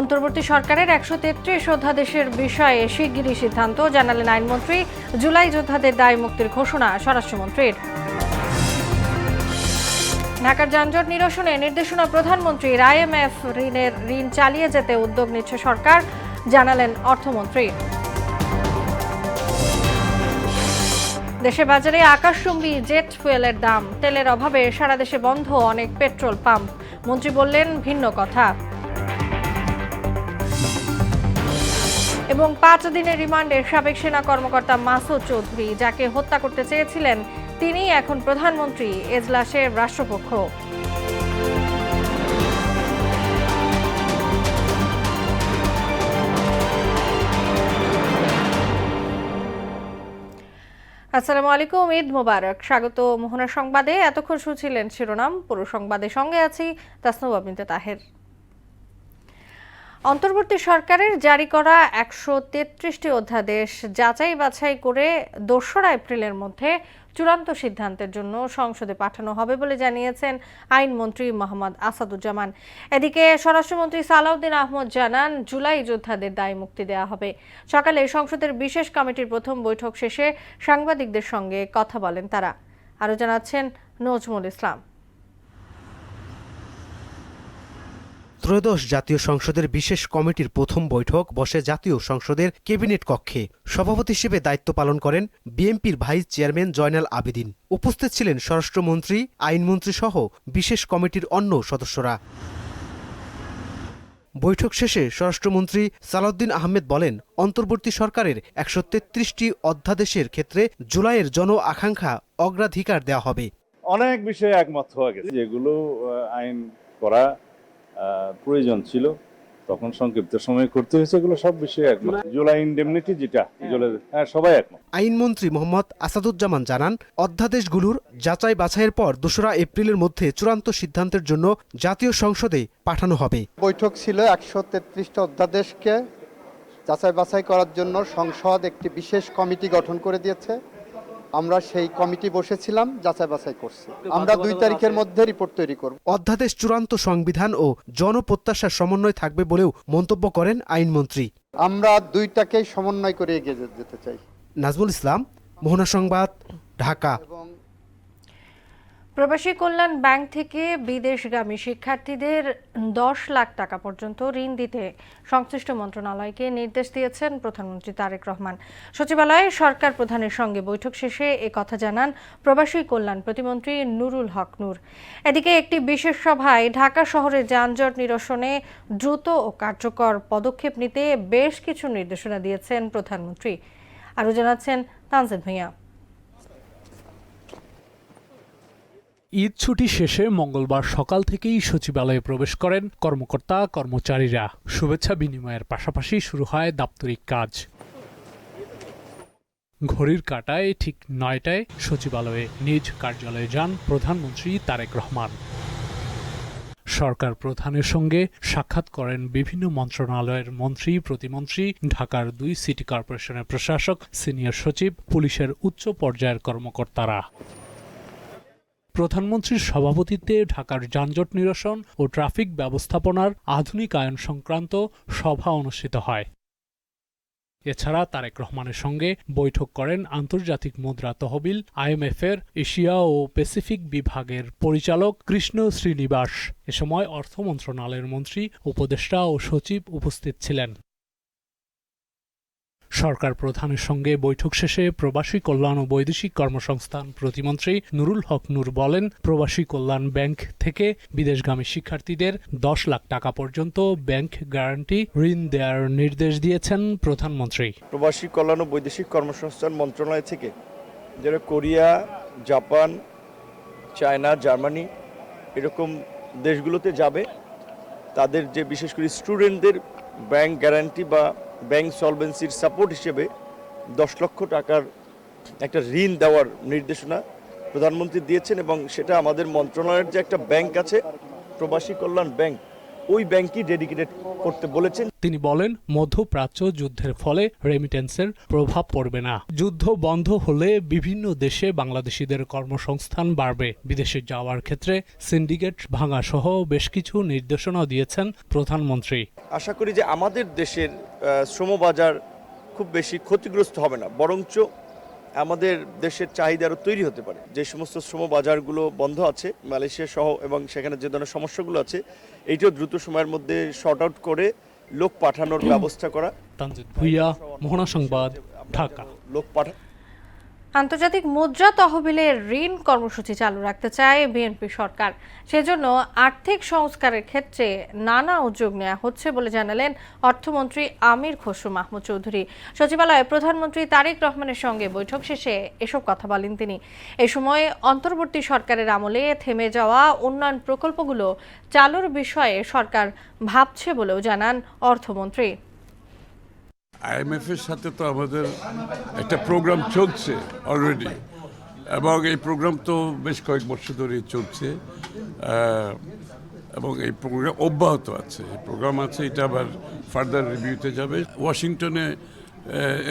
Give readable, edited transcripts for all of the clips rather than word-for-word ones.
অন্তর্বর্তী সরকারের ১৩৩ অধ্যাদেশের বিষয়ে শিগগিরই সিদ্ধান্ত জানালেন আইনমন্ত্রী। জুলাই যোদ্ধাদের দায় মুক্তির ঘোষণা স্বরাষ্ট্রমন্ত্রীর। ঢাকার যানজট নিরসনে নির্দেশনা প্রধানমন্ত্রীর। IMF ঋণ চালিয়ে যেতে উদ্যোগ নিচ্ছে সরকার, জানালেন অর্থমন্ত্রী। দেশে বাজারে আকাশচুম্বী জেট ফুয়েলের দাম। তেলের অভাবে সারা দেশে বন্ধ অনেক পেট্রোল পাম্প। মন্ত্রী বললেন ভিন্ন কথা। এবং ৫ দিনের রিমান্ডে সাবেক সেনা কর্মকর্তা মাসুদ চৌধুরী, যাকে হত্যা করতে চেয়েছিলেন তিনিই এখন প্রধানমন্ত্রী। এজলাসের রাষ্ট্রপক্ষ। আসসালামু আলাইকুম, ঈদ মোবারক। স্বাগত মোহনা সংবাদে। এতক্ষণ শুনছিলেন শিরোনাম, পুরো সংবাদের সঙ্গে আছি তাসনুবা বিনতে তাহের। অন্তর্বর্তী সরকারের জারি করা ১৩৩টি অধ্যাদেশ যাচাই বাছাই করে ২রা এপ্রিলের মধ্যে চূড়ান্ত সিদ্ধান্তের জন্য সংসদে পাঠানো হবে বলে জানিয়েছেন আইনমন্ত্রী মোহাম্মদ আসাদুজ্জামান। এদিকে স্বরাষ্ট্রমন্ত্রী সালাউদ্দিন আহমদ জানান, জুলাই যোদ্ধাদের দায় মুক্তি দেওয়া হবে। সকালে সংসদের বিশেষ কমিটির প্রথম বৈঠক শেষে সাংবাদিকদের সঙ্গে কথা বলেন তারা। আরও জানাচ্ছেন নজমুল ইসলাম। ত্রয়োদশ জাতীয় সংসদের বিশেষ কমিটির প্রথম বৈঠক বসে জাতীয় সংসদের ক্যাবিনেট কক্ষে। সভাপতি হিসেবে দায়িত্ব পালন করেন বিএনপির ভাইস চেয়ারম্যান জয়নাল আবেদিন। উপস্থিত ছিলেন স্বরাষ্ট্রমন্ত্রী, আইনমন্ত্রী সহ বিশেষ কমিটির অন্য সদস্যরা। বৈঠক শেষে স্বরাষ্ট্রমন্ত্রী সালাউদ্দিন আহমেদ বলেন, অন্তর্বর্তী সরকারের ১৩৩টি অধ্যাদেশের ক্ষেত্রে জুলাইয়ের জন আকাঙ্ক্ষা অগ্রাধিকার দেওয়া হবে। অনেক বিষয়ে একমত হওয়া গেছে, যেগুলো আইন করা প্রয়োজন ছিল, তখন সংক্ষিপ্ত সময় করতে হয়েছে। এগুলো সব বিষয়ে একমত। জুলাই ইনডেমনিটি যেটা সবাই একমত। আইনমন্ত্রী মোহাম্মদ আসাদুজ্জামান জানান, অধ্যাদেশগুলোর যাচাই বাছাইয়ের পর ২রা এপ্রিলের মধ্যে চূড়ান্ত সিদ্ধান্তের জন্য জাতীয় সংসদে পাঠানো হবে। বৈঠক ছিল ১৩৩টা অধ্যাদেশকে যাচাই বাছাই করার জন্য সংসদ একটি বিশেষ কমিটি গঠন করে দিয়েছে। আমরা সেই কমিটি বসেছিলাম, যাচাই বাছাই করছি। আমরা ২ তারিখের মধ্যে রিপোর্ট তৈরি করব। অধ্যাদেশ চূড়ান্ত সংবিধান ও জনপ্রত্যাশার সমন্বয় থাকবে বলেও মন্তব্য করেন আইনমন্ত্রী। আমরা দুইটাকেই সমন্বয় করে এগিয়ে যেতে চাই। নাজমুল ইসলাম, মোহনা সংবাদ, ঢাকা। প্রবাসী কল্যাণ ব্যাংক থেকে বিদেশগামী শিক্ষার্থীদের ১০ লাখ টাকা পর্যন্ত ঋণ দিতে সংশ্লিষ্ট মন্ত্রণালয়কে নির্দেশ দিয়েছেন প্রধানমন্ত্রী তারেক রহমান। সচিবালয়ে সরকার প্রধানের সঙ্গে বৈঠক শেষে একথা জানান প্রবাসী কল্যাণ প্রতিমন্ত্রী নুরুল হক নূর। এদিকে একটি বিশেষ সভায় ঢাকা শহরে যানজট নিরসনে দ্রুত ও কার্যকর পদক্ষেপ নিতে বেশ কিছু নির্দেশনা দিয়েছেন প্রধানমন্ত্রী। আরও জানাচ্ছেন তানজিদ ভূঁইয়া। ঈদ ছুটি শেষে মঙ্গলবার সকাল থেকেই সচিবালয়ে প্রবেশ করেন কর্মকর্তা কর্মচারীরা। শুভেচ্ছা বিনিময়ের পাশাপাশি শুরু হয় দাপ্তরিক কাজ। ঘড়ির কাঁটায় ঠিক ৯টায় সচিবালয়ে নিজ কার্যালয়ে যান প্রধানমন্ত্রী তারেক রহমান। সরকার প্রধানের সঙ্গে সাক্ষাৎ করেন বিভিন্ন মন্ত্রণালয়ের মন্ত্রী, প্রতিমন্ত্রী, ঢাকার ২ সিটি কর্পোরেশনের প্রশাসক, সিনিয়র সচিব, পুলিশের উচ্চ পর্যায়ের কর্মকর্তারা। প্রধানমন্ত্রীর সভাপতিত্বে ঢাকার যানজট নিরসন ও ট্রাফিক ব্যবস্থাপনার আধুনিকায়ন সংক্রান্ত সভা অনুষ্ঠিত হয়। এছাড়া তারেক রহমানের সঙ্গে বৈঠক করেন আন্তর্জাতিক মুদ্রা তহবিল IMF-এর এশিয়া ও প্যাসিফিক বিভাগের পরিচালক কৃষ্ণ শ্রীনিবাস। এ সময় অর্থ মন্ত্রণালয়ের মন্ত্রী, উপদেষ্টা ও সচিব উপস্থিত ছিলেন। সরকার প্রধানের সঙ্গে বৈঠক শেষে প্রবাসী কল্যাণ ও বৈদেশিক কর্মসংস্থান প্রতিমন্ত্রী নুরুল হক নূর বলেন, প্রবাসী কল্যাণ ব্যাংক থেকে বিদেশগামী শিক্ষার্থীদের ১০ লাখ টাকা পর্যন্ত ব্যাংক গ্যারান্টি ঋণ দেওয়ার নির্দেশ দিয়েছেন প্রধানমন্ত্রী। প্রবাসী কল্যাণ ও বৈদেশিক কর্মসংস্থান মন্ত্রণালয় থেকে যারা কোরিয়া, জাপান, চায়না, জার্মানি এরকম দেশগুলোতে যাবে, তাদের যে বিশেষ করে স্টুডেন্টদের ব্যাংক গ্যারান্টি বা ব্যাংক সলভেন্সির সাপোর্ট হিসেবে ১০ লক্ষ টাকার একটা ঋণ দেওয়ার নির্দেশনা প্রধানমন্ত্রী দিয়েছেন। এবং সেটা আমাদের মন্ত্রণালয়ের যে একটা ব্যাংক আছে, প্রবাসী কল্যাণ ব্যাংক, ওই ব্যাংকই ডেডিকেটেড করতে বলেছেন। তিনি বলেন, মধ্যপ্রাচ্য যুদ্ধের ফলে রেমিটেন্সের প্রভাব পড়বে না। যুদ্ধ বন্ধ হলে বিভিন্ন দেশে বাংলাদেশিদের কর্মসংস্থান বাড়বে। বিদেশে যাওয়ার ক্ষেত্রে সিন্ডিকেট ভাঙা সহ বেশ কিছু নির্দেশনা দিয়েছেন প্রধানমন্ত্রী। আশা করি যে আমাদের দেশের শ্রমবাজার খুব বেশি ক্ষতিগ্রস্ত হবে না, বরঞ্চ আমাদের দেশের চাহিদা আরও তৈরি হতে পারে। যে সমস্ত শ্রম বাজারগুলো বন্ধ আছে মালয়েশিয়া সহ, এবং সেখানে যে ধরনের সমস্যাগুলো আছে, এইটাও দ্রুত সময়ের মধ্যে শর্ট আউট করে লোক পাঠানোর ব্যবস্থা করা। তানজিদ ভুইয়া, মোহনা সংবাদ, ঢাকা। লোক পাঠা আন্তর্জাতিক মুদ্রা তহবিলের ঋণ কর্মসূচি চালু রাখতে চায় বিএনপি সরকার। সেজন্য আর্থিক সংস্কারের ক্ষেত্রে নানা উদ্যোগ নেওয়া হচ্ছে বলে জানালেন অর্থমন্ত্রী আমির খসরু মাহমুদ চৌধুরী। সচিবালয়ে প্রধানমন্ত্রী তারেক রহমানের সঙ্গে বৈঠক শেষে এসব কথা বলেন তিনি। এ সময় অন্তর্বর্তী সরকারের আমলে থেমে যাওয়া উন্নয়ন প্রকল্পগুলো চালুর বিষয়ে সরকার ভাবছে বলেও জানান অর্থমন্ত্রী। IMF এর সাথে তো আমাদের একটা প্রোগ্রাম চলছে অলরেডি, এবং এই প্রোগ্রাম তো বেশ কয়েক বছর ধরে চলছে, এবং এই প্রোগ্রাম অব্যাহত আছে। এই প্রোগ্রাম আছে, এটা আবার ফার্দার রিভিউতে যাবে। ওয়াশিংটনে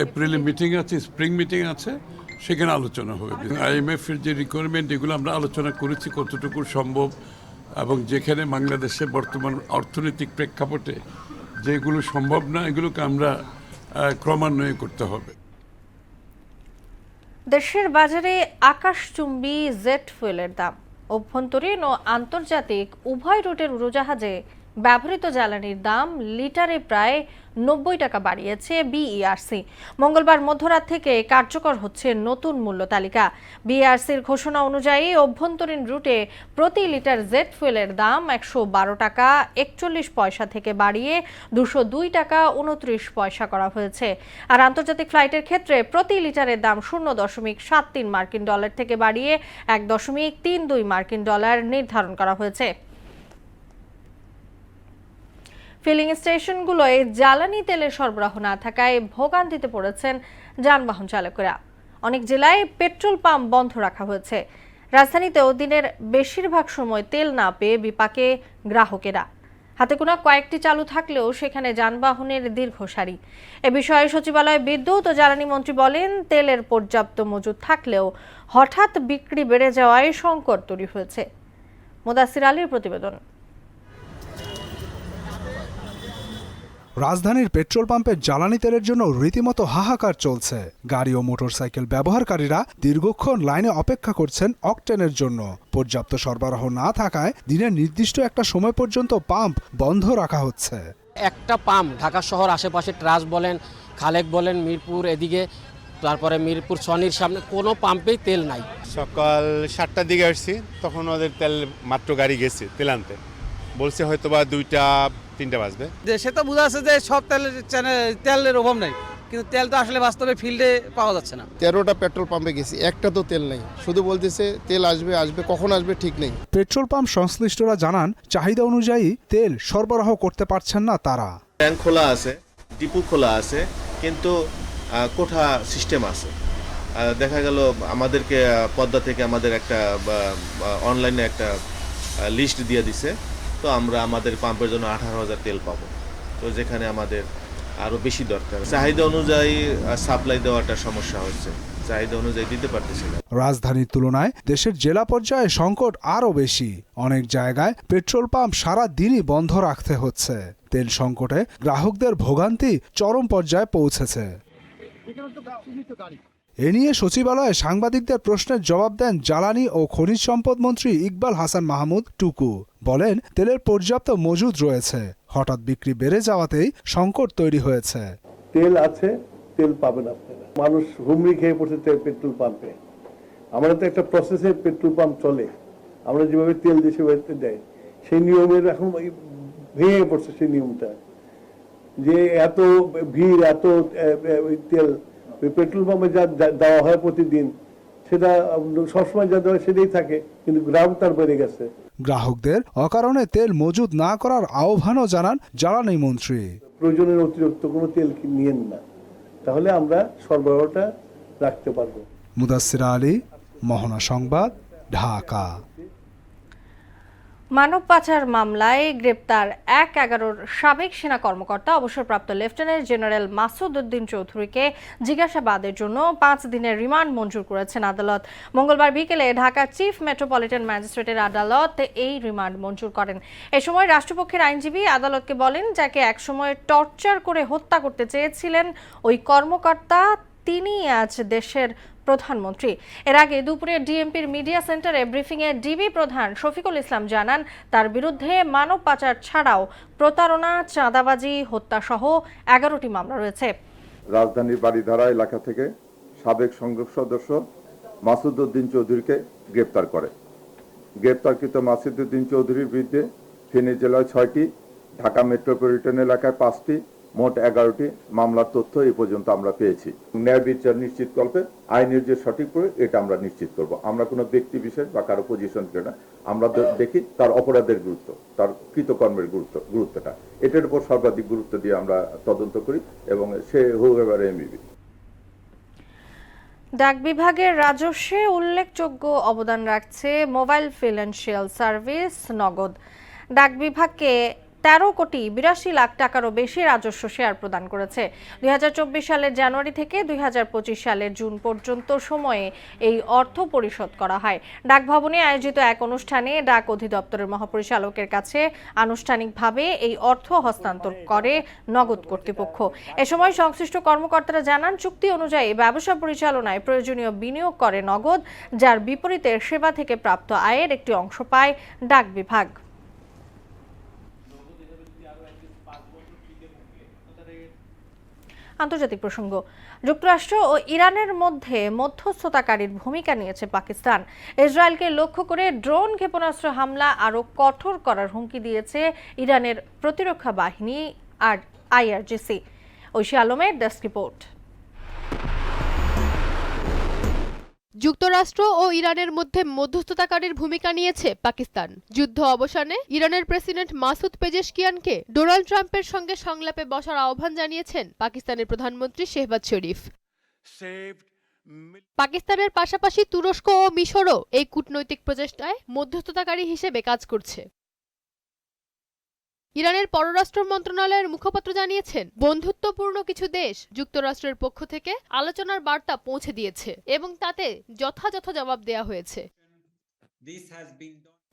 এপ্রিলে মিটিং আছে, স্প্রিং মিটিং আছে, সেখানে আলোচনা হবে। IMF এর যে রিকোয়ারমেন্ট, এগুলো আমরা আলোচনা করেছি কতটুকু সম্ভব, এবং যেখানে বাংলাদেশে বর্তমান অর্থনৈতিক প্রেক্ষাপটে যেগুলো সম্ভব না, এগুলোকে আমরা ক্রমান্বয়ে করতে হবে। দেশের বাজারে আকাশচুম্বী জেট ফুয়েলের দাম অভ্যন্তরীণ ও আন্তর্জাতিক উভয় রুটের উড়োজাহাজে ব্যবহৃত জ্বালানির দাম লিটারে প্রায় 90 টাকা বাড়িয়েছে বিইআরসি। মঙ্গলবার মধ্যরাত থেকে কার্যকর হচ্ছে নতুন মূল্য তালিকা। বিইআরসির ঘোষণা অনুযায়ী অভ্যন্তরীণ রুটে প্রতি লিটার জেট ফুয়েলের দাম 112 টাকা 41 পয়সা থেকে বাড়িয়ে 202 টাকা 29 পয়সা করা হয়েছে। আর আন্তর্জাতিক ফ্লাইটের ক্ষেত্রে প্রতি লিটারের দাম 0.73 মার্কিন ডলার থেকে বাড়িয়ে 1.32 মার্কিন ডলার নির্ধারণ করা হয়েছে। ফিলিং স্টেশনগুলোয় জ্বালানি তেলের সরবরাহ না থাকায় ভোগান্তিতে পড়েছেন যানবাহন চালকেরা। অনেক জেলায় পেট্রোল পাম্প বন্ধ রাখা হয়েছে। রাজধানীতেও দিনের বেশিরভাগ সময় তেল না পেয়ে বিপাকে গ্রাহকেরা। হাতে গোনা কয়েকটি চালু থাকলেও সেখানে যানবাহনের দীর্ঘ সারি। এ বিষয়ে সচিবালয় বিদ্যুৎ ও জ্বালানি মন্ত্রী বলেন, তেলের পর্যাপ্ত মজুদ থাকলেও হঠাৎ বিক্রি বেড়ে যাওয়ায় সংকট তৈরি হয়েছে। মুদাসির আলীর প্রতিবেদন। রাজধানীর পেট্রোল পাম্পের জ্বালানি তেলের জন্য রীতিমতো হাহাকার চলছে। গাড়ি ও মোটরসাইকেল ব্যবহারকারীরা দীর্ঘক্ষণ লাইনে অপেক্ষা করছেন অকটেনের জন্য। পর্যাপ্ত সরবরাহ না থাকায় দিনের নির্দিষ্ট একটা সময় পর্যন্ত পাম্প বন্ধ রাখা হচ্ছে। একটা পাম্প ঢাকা শহর আশেপাশে ট্রাস বলেন, খালেক বলেন, মিরপুর এদিকে, তারপরে মিরপুর সনির সামনে কোনো পাম্পেই তেল নাই। সকাল 7টার দিকে আসছি, তখন ওদের তেল মাত্র গাড়ি গেছে তেল আনতে, বলছে হয়তো বা 2টা-3টা বাজবে। সে তো বোঝা যাচ্ছে যে সব তেলের অভাব নাই, কিন্তু তেল তো আসলে বাস্তবে ফিল্ডে পাওয়া যাচ্ছে না। 13টা পেট্রোল পাম্পে গেছি, একটা তো তেল নেই, শুধু বলতেছে তেল আসবে, কখন আসবে ঠিক নেই। পেট্রোল পাম্প সংশ্লিষ্টরা জানান, চাহিদা অনুযায়ী তেল সরবরাহ করতে পারছেন না তারা। ট্যাঙ্ক খোলা আছে, ডিপু খোলা আছে, কিন্তু কোঠা সিস্টেম আছে। দেখা গেল আমাদেরকে পদ্মা থেকে আমাদের একটা অনলাইনে একটা লিস্ট দিয়ে দিছে, তো আমরা আমাদের পাম্পের জন্য 18,000 তেল পাবো। তো যেখানে আমাদের আরো বেশি দরকার, চাহিদা অনুযায়ী সাপ্লাই দেওয়াটা সমস্যা হচ্ছে, চাহিদা অনুযায়ী দিতে পারতেছি না। রাজধানীর তুলনায় দেশের জেলা পর্যায়ে সংকট আরও বেশি। অনেক জায়গায় পেট্রোল পাম্প সারা দিনই বন্ধ রাখতে হচ্ছে। তেল সংকটে গ্রাহকদের ভোগান্তি চরম পর্যায়ে পৌঁছেছে। এ নিয়ে সচিবালয়ে সাংবাদিকদের প্রশ্নের জবাব দেন জ্বালানি ও খনিজ সম্পদ মন্ত্রী ইকবাল হাসান মাহমুদ টুকু। বলেন, তেলের পর্যাপ্ত মজুদ রয়েছে, হঠাৎ বিক্রি বেড়ে যাওয়াতেই সংকট তৈরি হয়েছে। তেল আছে, তেল পাবেন আপনারা। মানুষ হুমড়ি খেয়ে পড়ছে পেট্রোল পাম্পে। আমাদের তো একটা প্রসেসে পেট্রোল পাম্প চলে, আমরা যেভাবে তেল দেশে বাড়িতে দেয়, সেই নিয়মের এখন ভেঙে পড়ছে সেই নিয়মটা, যে এত ভিড়, এত তেল পেট্রোল পাম্পে যা দেওয়া হয় প্রতিদিন, সেটা সবসময় যা দেওয়া সেটাই থাকে, কিন্তু গ্রাম তার বেড়ে গেছে। গ্রাহকদের অকারণে তেল মজুদ না করার আহ্বানও জানান জ্বালানি মন্ত্রী। প্রয়োজনের অতিরিক্ত কোনো তেল নিয়েন না, তাহলে আমরা সরবরাহটা রাখতে পারবো। মুদাসসির আলী, মোহনা সংবাদ, ঢাকা। মানব পাচার মামলায় গ্রেপ্তার ১/১১ সাবেক সেনা কর্মকর্তা অবসরপ্রাপ্ত লেফটেন্যান্ট জেনারেল মাসুদ উদ্দিন চৌধুরীকে জিজ্ঞাসাবাদের জন্য ৫ দিনের রিমান্ড মঞ্জুর করেছেন আদালত। মঙ্গলবার বিকেলে ঢাকা চিফ মেট্রোপলিটন ম্যাজিস্ট্রেটের আদালত এই রিমান্ড মঞ্জুর করেন। এ সময় রাষ্ট্রপক্ষের আইনজীবী আদালতকে বলেন, যাকে একসময় টর্চার করে হত্যা করতে চেয়েছিলেন ওই কর্মকর্তা, তিনি আজ দেশের প্রধানমন্ত্রী। এর আগে দুপুরে ডিএমপির মিডিয়া সেন্টারে ব্রিফিংয়ে ডিবি প্রধান শফিকুল ইসলাম জানান, তার বিরুদ্ধে মানব পাচার ছাড়াও প্রতারণা, চাঁদাবাজি, হত্যাসহ ১১টি মামলা রয়েছে। রাজধানীর বাড়িধারা এলাকা থেকে সাবেক সংসদ সদস্য মাসুদ উদ্দিন চৌধুরীকে গ্রেপ্তার করে। গ্রেপ্তারকৃত মাসুদ উদ্দিন চৌধুরীর বিরুদ্ধে ফেনী জেলায় ৬টি, ঢাকা মেট্রোপলিটন এলাকায় ৫টি, মোট ১১টি মামলার তথ্য এই পর্যন্ত আমরা পেয়েছি। ন্যায় বিচার নিশ্চিত করবে, আইনের যে সঠিক প্রয়োগ এটা আমরা নিশ্চিত করব। আমরা কোনো ব্যক্তি বিশেষ বা কারো পজিশন না, আমরা দেখি তার অপরাধের গুরুত্ব, তার কৃতকর্মের গুরুত্বটা, এটার উপর সর্বাধিক গুরুত্ব দিয়ে আমরা তদন্ত করি এবং সে হুএভার এমবি। ডাক বিভাগের রাজস্বে উল্লেখযোগ্য অবদান রাখছে মোবাইল ফিনান্সিয়াল সার্ভিস নগদ। ডাক বিভাগকে ১৩,৮২,লাখ টাকারও বেশি রাজস্ব শেয়ার প্রদান করেছে। ২০২৪ সালের জানুয়ারি থেকে ২০২৫ সালের জুন পর্যন্ত সময়ে এই অর্থ পরিশোধ করা হয়। ডাক ভবনে আয়োজিত এক অনুষ্ঠানে ডাক অধিদপ্তরের মহাপরিচালকের কাছে আনুষ্ঠানিকভাবে এই অর্থ হস্তান্তর করে নগদ কর্তৃপক্ষ। এ সময় সংশ্লিষ্ট কর্মকর্তারা জানান, চুক্তি অনুযায়ী ব্যবসা পরিচালনায় প্রয়োজনীয় বিনিয়োগ করে নগদ, যার বিপরীতে সেবা থেকে প্রাপ্ত আয়ের একটি অংশ পায় ডাক বিভাগ। আন্তর্জাতিক প্রসঙ্গ, যুক্তরাষ্ট্র ও ইরানের মধ্যে মধ্যস্থতাকারীর ভূমিকা নিয়েছে পাকিস্তান। ইসরায়েলকে লক্ষ্য করে ড্রোন ক্ষেপণাস্ত্র হামলা আরও কঠোর করার হুমকি দিয়েছে ইরানের প্রতিরক্ষা বাহিনী আর আইআরজিসি। ঐশী আলমের ডেস্ক রিপোর্ট। যুক্তরাষ্ট্র ও ইরানের মধ্যে মধ্যস্থতাকারীর ভূমিকা নিয়েছে পাকিস্তান। যুদ্ধ অবসানে ইরানের প্রেসিডেন্ট মাসুদ পেজেশকিয়ানকে ডোনাল্ড ট্রাম্পের সঙ্গে সংলাপে বসার আহ্বান জানিয়েছেন পাকিস্তানের প্রধানমন্ত্রী শেহবাজ শরীফ। পাকিস্তানের পাশাপাশি তুরস্ক ও মিশরও এই কূটনৈতিক প্রচেষ্টায় মধ্যস্থতাকারী হিসেবে কাজ করছে। ইরানের পররাষ্ট্র মন্ত্রণালয়ের মুখপাত্র জানিয়েছেন, বন্ধুত্বপূর্ণ কিছু দেশ যুক্তরাষ্ট্রের পক্ষ থেকে আলোচনার বার্তা পৌঁছে দিয়েছে এবং তাতে যথাযথ জবাব দেয়া হয়েছে।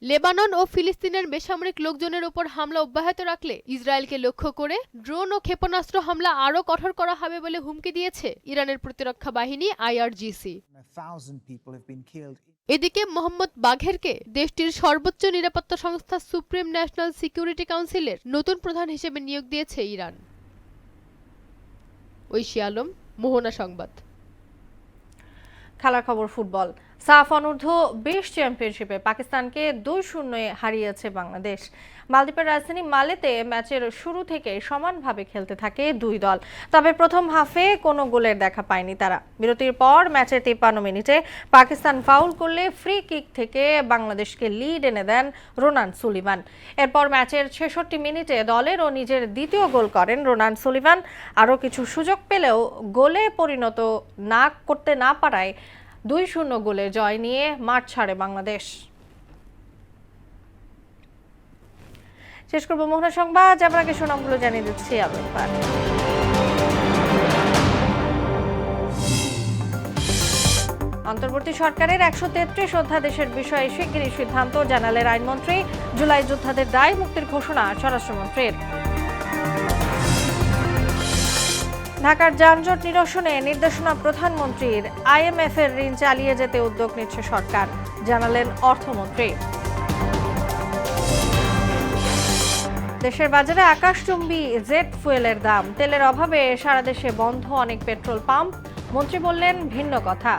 লেবানন ও ফিলিস্তিনের বেসামরিক লোকজনের উপর হামলা অব্যাহত রাখলে ইসরায়েলকে লক্ষ্য করে ড্রোন ও ক্ষেপণাস্ত্র হামলা আরও কঠোর করা হবে বলে হুমকি দিয়েছে ইরানের প্রতিরক্ষা বাহিনী আইআরজিসি। এদিকে মোহাম্মদ বাঘেরকে দেশটির সর্বোচ্চ নিরাপত্তা সংস্থা সুপ্রিম ন্যাশনাল সিকিউরিটি কাউন্সিলের নতুন প্রধান হিসেবে নিয়োগ দিয়েছে ইরান। ঐশী আলম, মোহনা সংবাদ। খেলার খবর ফুটবল। সাফ অনূর্ধ্ব ২০ চ্যাম্পিয়নশিপে পাকিস্তানকে ২-০ হারিয়েছে বাংলাদেশ। মালদ্বীপের রাজধানী মালেতে ম্যাচের শুরু থেকে সমানভাবে খেলতে থাকে দুই দল, তবে প্রথম হাফে কোনো গোলের দেখা পায়নি তারা। বিরতির পর ম্যাচের ৫৩ মিনিটে পাকিস্তান ফাউল করলে ফ্রি কিক থেকে বাংলাদেশকে লিড এনে দেন রোনান সুলিভান। এরপর ম্যাচের ৬৬ মিনিটে দলের ও নিজের দ্বিতীয় গোল করেন রোনান সুলিভান। আরও কিছু সুযোগ পেলেও গোলে পরিণত করতে না পারায় ২-০ গোলে জয় নিয়ে মাঠ ছাড়ে বাংলাদেশ। শেষ করব মোহনা সংবাদ, যাবার আগে শোনামগুলো জানিয়ে দিচ্ছি আরো একবার। অন্তর্বর্তী সরকারের ১৩৩ অধ্যাদেশের বিষয়ে শিগগিরই সিদ্ধান্ত জানালেন আইনমন্ত্রী। জুলাই যোদ্ধাদের দায় মুক্তির ঘোষণা স্বরাষ্ট্রমন্ত্রীর। ঢাকার যানজট নিরসনে নির্দেশনা প্রধানমন্ত্রীর। IMF এর ঋণ চালিয়ে যেতে উদ্যোগ নিচ্ছে সরকার, জানালেন অর্থমন্ত্রী। দেশের বাজারে আকাশচুম্বী জেট ফুয়েলের দাম। তেলের অভাবে সারা দেশে বন্ধ অনেক পেট্রোল পাম্প। মন্ত্রী বললেন ভিন্ন কথা।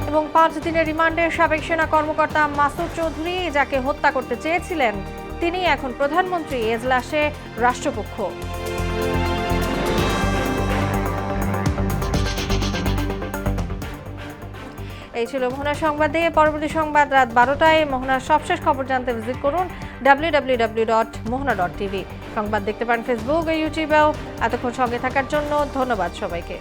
এবং ৫ দিনের রিমান্ডে সাবেক সেনা কর্মকর্তা মাসুদ চৌধুরী, যাকে হত্যা করতে চেয়েছিলেন তিনি এখন প্রধানমন্ত্রী। এজলাসে রাষ্ট্রপক্ষ। এই ছিল মোহনা সংবাদে। পরবর্তী সংবাদ রাত ১২টায়। মোহনার সবশেষ খবর জানতে ভিজিট করুন www.mohana.tv। সংবাদ দেখতে পারেন ফেসবুক ও ইউটিউবেও। এতক্ষণ সঙ্গে থাকার জন্য ধন্যবাদ সবাইকে।